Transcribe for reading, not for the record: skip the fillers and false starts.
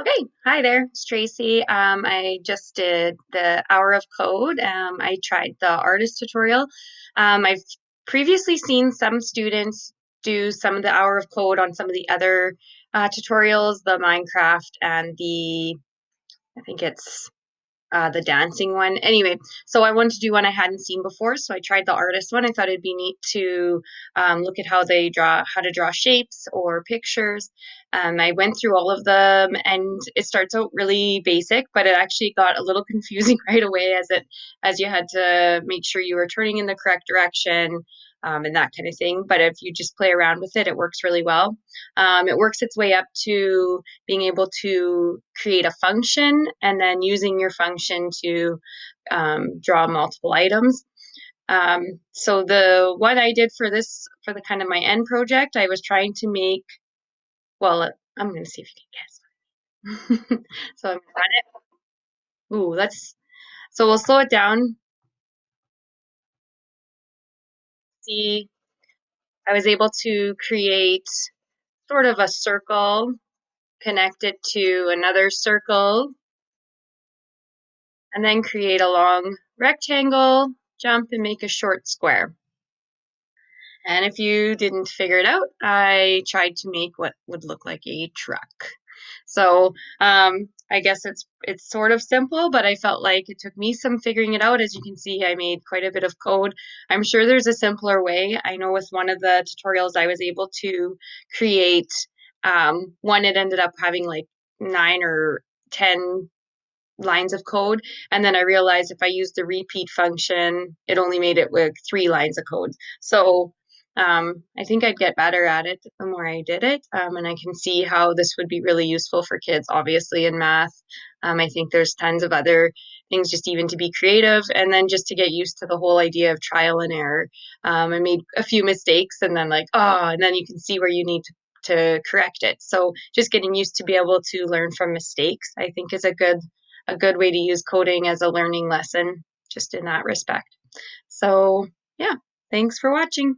Okay, hi there, it's Tracy. I just did the Hour of Code. I tried the artist tutorial. I've previously seen some students do some of the Hour of Code on some of the other tutorials, the Minecraft and I think it's the dancing one. Anyway, so I wanted to do one I hadn't seen before, so I tried the artist one. I thought it'd be neat to look at how to draw shapes or pictures. I went through all of them, and it starts out really basic, but it actually got a little confusing right away as you had to make sure you were turning in the correct direction. And that kind of thing. But if you just play around with it, it works really well. It works its way up to being able to create a function and then using your function to draw multiple items. So the what I did for for the kind of my end project, I was trying to make, well, I'm going to see if you can guess. So I'm going to run it. So we'll slow it down. See, I was able to create sort of a circle, connect it to another circle, and then create a long rectangle, jump, and make a short square. And if you didn't figure it out, I tried to make what would look like a truck. So I guess it's sort of simple, but I felt like it took me some figuring it out. As you can see, I made quite a bit of code. I'm sure there's a simpler way. I know with one of the tutorials, I was able to create one. It ended up having like 9 or 10 lines of code. And then I realized if I used the repeat function, it only made it with 3 lines of code. So I think I'd get better at it the more I did it. And I can see how this would be really useful for kids, obviously, in math. I think there's tons of other things just even to be creative and then just to get used to the whole idea of trial and error. I made a few mistakes and then and then you can see where you need to correct it. So just getting used to be able to learn from mistakes, I think is a good way to use coding as a learning lesson, just in that respect. So, yeah, thanks for watching.